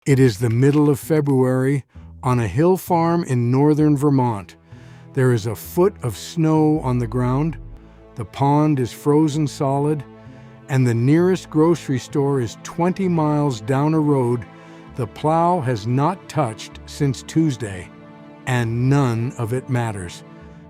It is the middle of February on a hill farm in northern Vermont. There is a foot of snow on the ground, the pond is frozen solid, and the nearest grocery store is 20 miles down a road the plow has not touched since Tuesday. And none of it matters,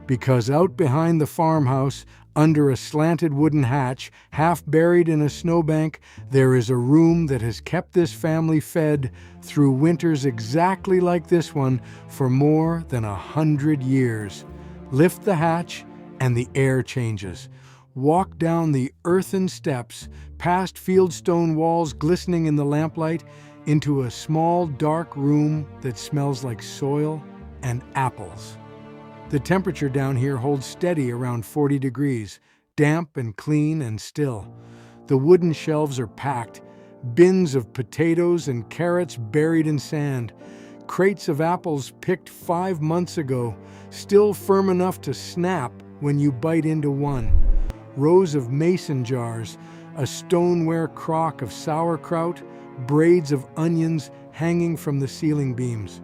because out behind the farmhouse, under a slanted wooden hatch, half buried in a snowbank, there is a room that has kept this family fed through winters exactly like this one for more than 100 years. Lift the hatch and the air changes. Walk down the earthen steps, past fieldstone walls glistening in the lamplight, into a small dark room that smells like soil and apples. The temperature down here holds steady around 40 degrees, damp and clean and still. The wooden shelves are packed, bins of potatoes and carrots buried in sand, crates of apples picked 5 months ago, still firm enough to snap when you bite into one, rows of mason jars, a stoneware crock of sauerkraut, braids of onions hanging from the ceiling beams.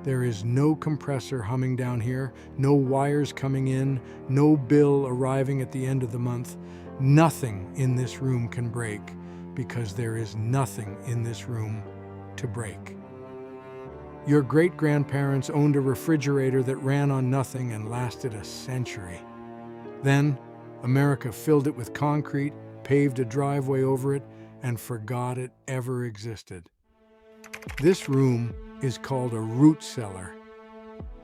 There is no compressor humming down here, no wires coming in, no bill arriving at the end of the month. Nothing in this room can break, because there is nothing in this room to break. Your great-grandparents owned a refrigerator that ran on nothing and lasted a century. Then, America filled it with concrete, paved a driveway over it, and forgot it ever existed. This room is called a root cellar.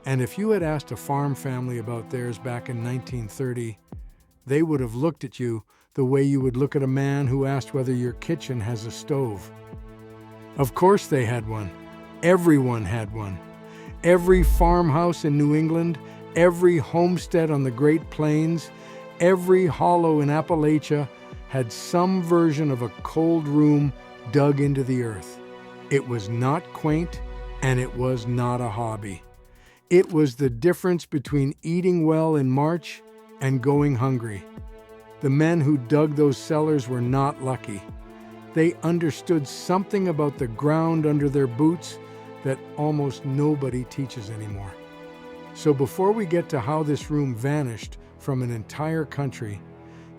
And if you had asked a farm family about theirs back in 1930, they would have looked at you the way you would look at a man who asked whether your kitchen has a stove. Of course they had one. Everyone had one. Every farmhouse in New England, every homestead on the Great Plains, every hollow in Appalachia had some version of a cold room dug into the earth. It was not quaint, and it was not a hobby. It was the difference between eating well in March and going hungry. The men who dug those cellars were not lucky. They understood something about the ground under their boots that almost nobody teaches anymore. So before we get to how this room vanished from an entire country,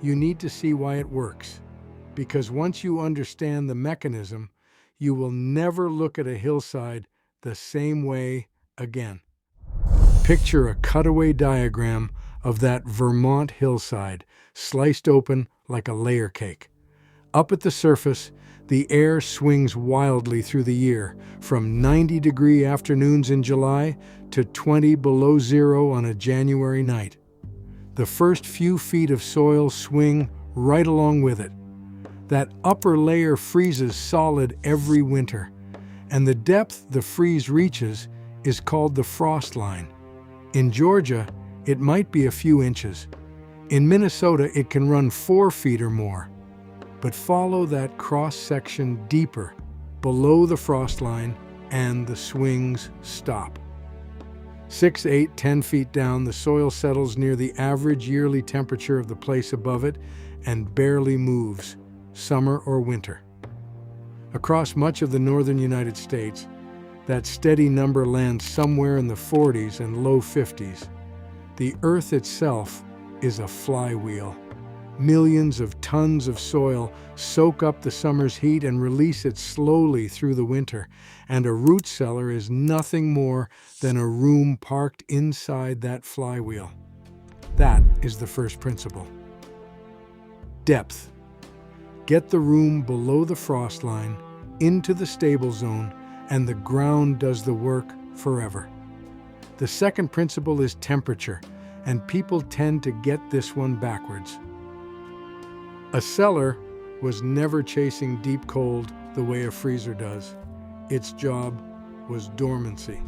you need to see why it works. Because once you understand the mechanism, you will never look at a hillside the same way again. Picture a cutaway diagram of that Vermont hillside, sliced open like a layer cake. Up at the surface, the air swings wildly through the year, from 90-degree afternoons in July to 20 below zero on a January night. The first few feet of soil swing right along with it. That upper layer freezes solid every winter, and the depth the freeze reaches is called the frost line. In Georgia, it might be a few inches. In Minnesota, it can run 4 feet or more. But follow that cross-section deeper, below the frost line, and the swings stop. 6, 8, 10 feet down, the soil settles near the average yearly temperature of the place above it and barely moves, summer or winter. Across much of the northern United States, that steady number lands somewhere in the 40s and low 50s. The earth itself is a flywheel. Millions of tons of soil soak up the summer's heat and release it slowly through the winter, and a root cellar is nothing more than a room parked inside that flywheel. That is the first principle. Depth. Get the room below the frost line, into the stable zone, and the ground does the work forever. The second principle is temperature, and people tend to get this one backwards. A cellar was never chasing deep cold the way a freezer does. Its job was dormancy.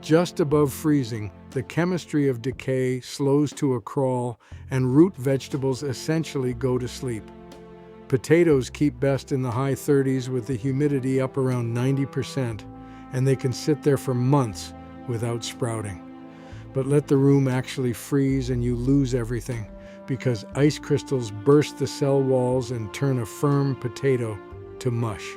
Just above freezing, the chemistry of decay slows to a crawl, and root vegetables essentially go to sleep. Potatoes keep best in the high 30s with the humidity up around 90%, and they can sit there for months without sprouting. But let the room actually freeze and you lose everything, because ice crystals burst the cell walls and turn a firm potato to mush.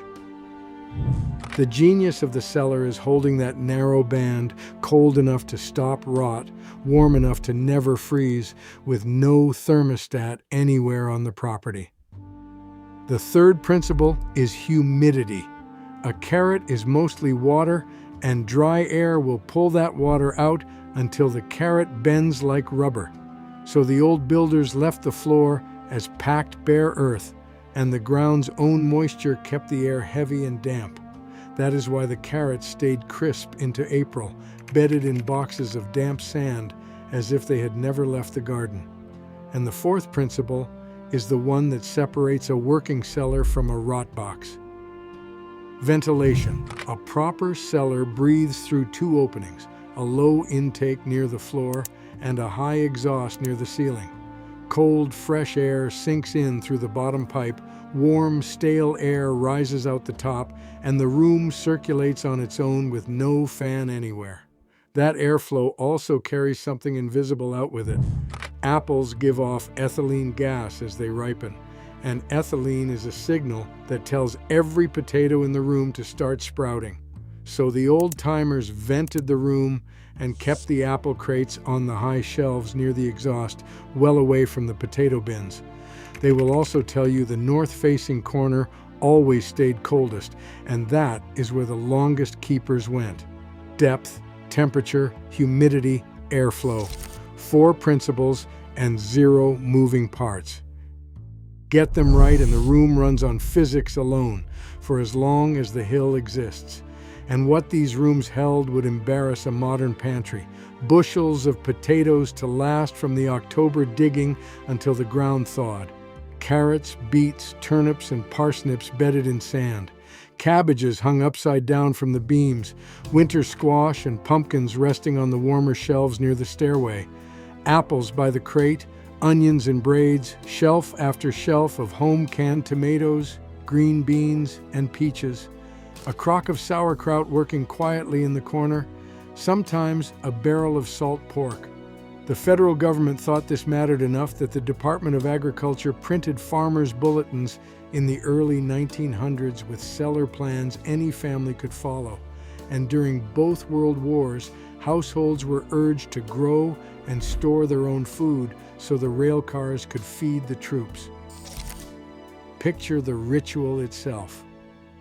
The genius of the cellar is holding that narrow band, cold enough to stop rot, warm enough to never freeze, with no thermostat anywhere on the property. The third principle is humidity. A carrot is mostly water, and dry air will pull that water out until the carrot bends like rubber. So the old builders left the floor as packed bare earth, and the ground's own moisture kept the air heavy and damp. That is why the carrots stayed crisp into April, bedded in boxes of damp sand, as if they had never left the garden. And the fourth principle is the one that separates a working cellar from a rot box. Ventilation. A proper cellar breathes through two openings, a low intake near the floor and a high exhaust near the ceiling. Cold, fresh air sinks in through the bottom pipe, warm, stale air rises out the top, and the room circulates on its own with no fan anywhere. That airflow also carries something invisible out with it. Apples give off ethylene gas as they ripen, and ethylene is a signal that tells every potato in the room to start sprouting. So the old-timers vented the room and kept the apple crates on the high shelves near the exhaust, well away from the potato bins. They will also tell you the north-facing corner always stayed coldest, and that is where the longest keepers went. Depth, temperature, humidity, airflow. 4 principles and 0 moving parts. Get them right and the room runs on physics alone for as long as the hill exists. And what these rooms held would embarrass a modern pantry. Bushels of potatoes to last from the October digging until the ground thawed. Carrots, beets, turnips, and parsnips bedded in sand. Cabbages hung upside down from the beams. Winter squash and pumpkins resting on the warmer shelves near the stairway. Apples by the crate, onions in braids, shelf after shelf of home-canned tomatoes, green beans, and peaches. A crock of sauerkraut working quietly in the corner, sometimes a barrel of salt pork. The federal government thought this mattered enough that the Department of Agriculture printed farmers' bulletins in the early 1900s with cellar plans any family could follow. And during both world wars, households were urged to grow and store their own food so the rail cars could feed the troops. Picture the ritual itself.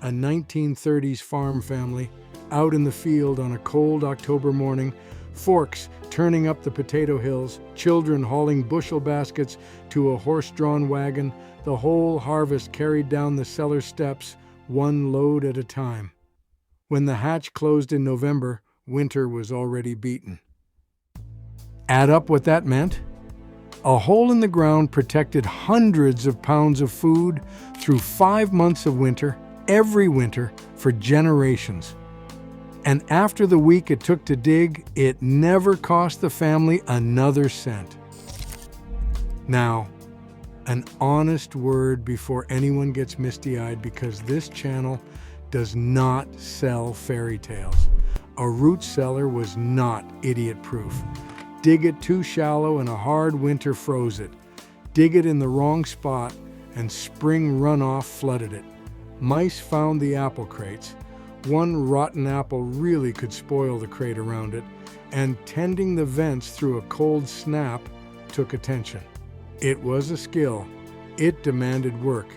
A 1930s farm family, out in the field on a cold October morning, forks turning up the potato hills, children hauling bushel baskets to a horse-drawn wagon, the whole harvest carried down the cellar steps, one load at a time. When the hatch closed in November, winter was already beaten. Add up what that meant? A hole in the ground protected hundreds of pounds of food through 5 months of winter, every winter, for generations. And after the week it took to dig, it never cost the family another cent. Now, an honest word before anyone gets misty-eyed, because this channel does not sell fairy tales. A root cellar was not idiot-proof. Dig it too shallow and a hard winter froze it. Dig it in the wrong spot and spring runoff flooded it. Mice found the apple crates. One rotten apple really could spoil the crate around it, and tending the vents through a cold snap took attention. It was a skill. It demanded work.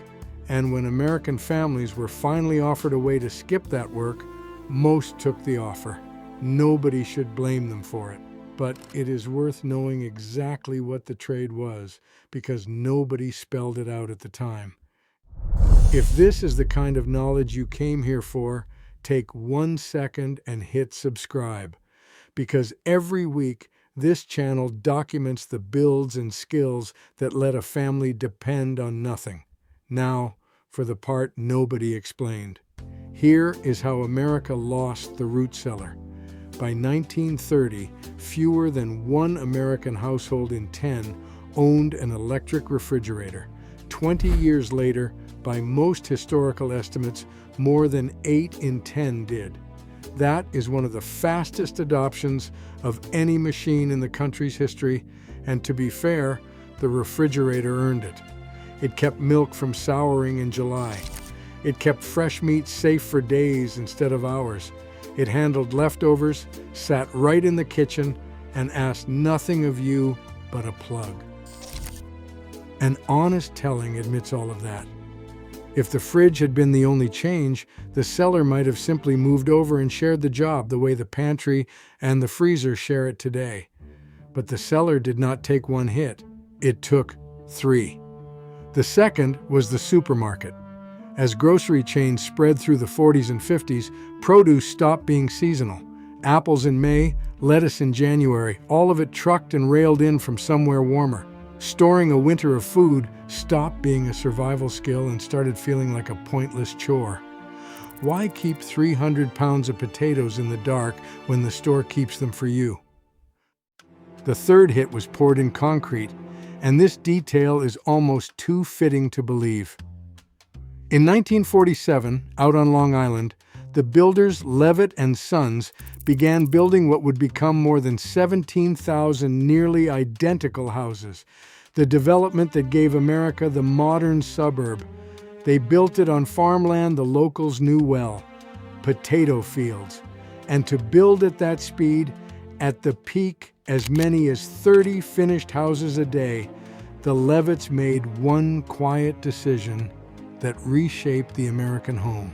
And when American families were finally offered a way to skip that work, most took the offer. Nobody should blame them for it. But it is worth knowing exactly what the trade was, because nobody spelled it out at the time. If this is the kind of knowledge you came here for, take 1 second and hit subscribe, because every week this channel documents the builds and skills that let a family depend on nothing. Now, for the part nobody explained. Here is how America lost the root cellar. By 1930, fewer than 1 American household in 10 owned an electric refrigerator. 20 years later, by most historical estimates, more than 8 in 10 did. That is one of the fastest adoptions of any machine in the country's history, and to be fair, the refrigerator earned it. It kept milk from souring in July. It kept fresh meat safe for days instead of hours. It handled leftovers, sat right in the kitchen, and asked nothing of you but a plug. An honest telling admits all of that. If the fridge had been the only change, the cellar might have simply moved over and shared the job the way the pantry and the freezer share it today. But the cellar did not take one hit. It took 3. The second was the supermarket. As grocery chains spread through the 40s and 50s, produce stopped being seasonal. Apples in May, lettuce in January, all of it trucked and railed in from somewhere warmer. Storing a winter of food stopped being a survival skill and started feeling like a pointless chore. Why keep 300 pounds of potatoes in the dark when the store keeps them for you? The third hit was poured in concrete, and this detail is almost too fitting to believe. In 1947, out on Long Island, the builders Levitt and Sons began building what would become more than 17,000 nearly identical houses, the development that gave America the modern suburb. They built it on farmland the locals knew well, potato fields. And to build at that speed, at the peak, as many as 30 finished houses a day, the Levitts made one quiet decision that reshaped the American home.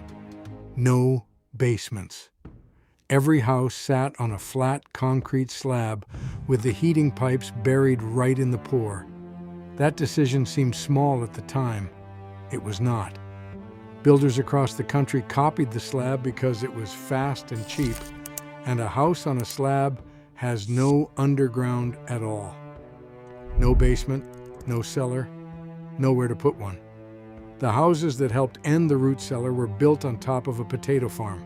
No basements. Every house sat on a flat concrete slab with the heating pipes buried right in the pour. That decision seemed small at the time. It was not. Builders across the country copied the slab because it was fast and cheap, and a house on a slab has no underground at all. No basement, no cellar, nowhere to put one. The houses that helped end the root cellar were built on top of a potato farm.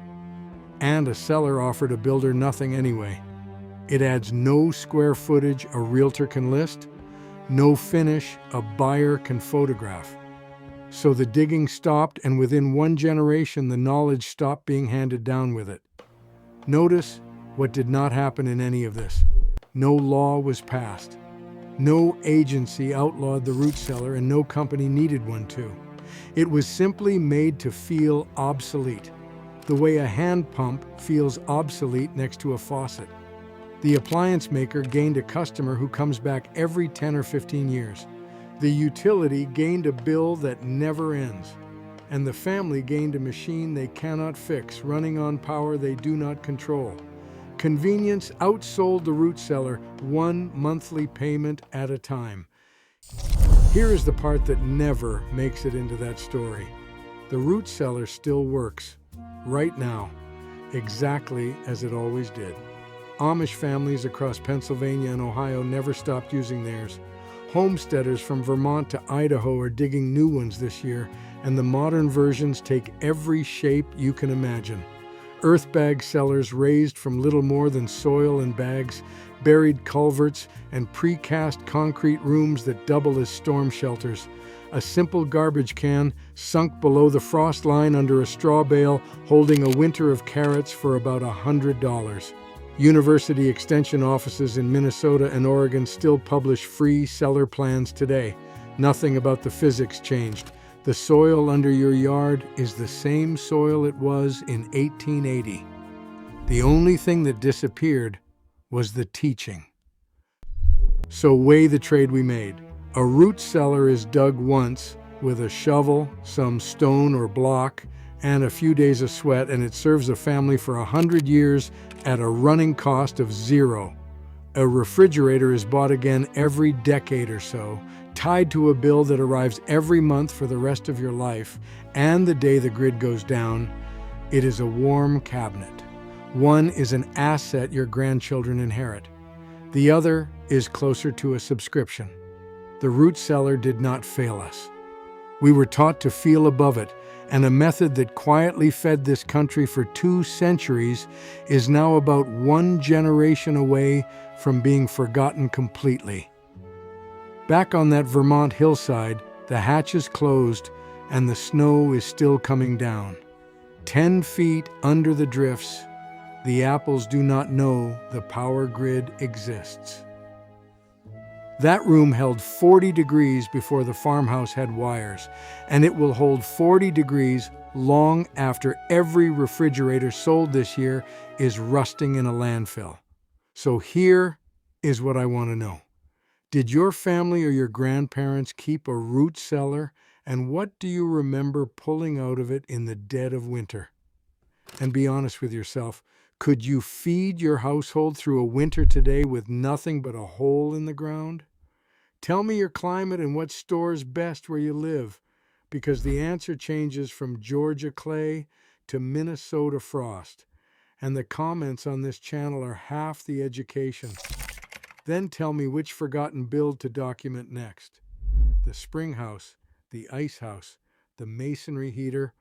And a cellar offered a builder nothing anyway. It adds no square footage a realtor can list, no finish a buyer can photograph. So the digging stopped, and within one generation, the knowledge stopped being handed down with it. Notice what did not happen in any of this. No law was passed. No agency outlawed the root cellar, and no company needed one to. It was simply made to feel obsolete, the way a hand pump feels obsolete next to a faucet. The appliance maker gained a customer who comes back every 10 or 15 years. The utility gained a bill that never ends. And the family gained a machine they cannot fix, running on power they do not control. Convenience outsold the root cellar, one monthly payment at a time. Here is the part that never makes it into that story. The root cellar still works, right now, exactly as it always did. Amish families across Pennsylvania and Ohio never stopped using theirs. Homesteaders from Vermont to Idaho are digging new ones this year, and the modern versions take every shape you can imagine. Earth bag cellars raised from little more than soil and bags, buried culverts, and precast concrete rooms that double as storm shelters. A simple garbage can sunk below the frost line under a straw bale holding a winter of carrots for about $100. University extension offices in Minnesota and Oregon still publish free cellar plans today. Nothing about the physics changed. The soil under your yard is the same soil it was in 1880. The only thing that disappeared was the teaching. So weigh the trade we made. A root cellar is dug once with a shovel, some stone or block, and a few days of sweat, and it serves a family for 100 years at a running cost of $0. A refrigerator is bought again every decade or so, tied to a bill that arrives every month for the rest of your life, and the day the grid goes down, it is a warm cabinet. One is an asset your grandchildren inherit. The other is closer to a subscription. The root cellar did not fail us. We were taught to feel above it, and a method that quietly fed this country for 2 centuries is now about 1 generation away from being forgotten completely. Back on that Vermont hillside, the hatch is closed and the snow is still coming down. 10 feet under the drifts, the apples do not know the power grid exists. That room held 40 degrees before the farmhouse had wires, and it will hold 40 degrees long after every refrigerator sold this year is rusting in a landfill. So here is what I want to know. Did your family or your grandparents keep a root cellar, and what do you remember pulling out of it in the dead of winter? And be honest with yourself, could you feed your household through a winter today with nothing but a hole in the ground? Tell me your climate and what stores best where you live, because the answer changes from Georgia clay to Minnesota frost, and the comments on this channel are half the education. Then tell me which forgotten build to document next: the spring house, the ice house, the masonry heater,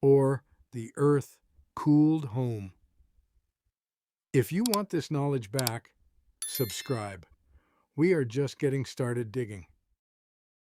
or the earth-cooled home. If you want this knowledge back, subscribe. We are just getting started digging.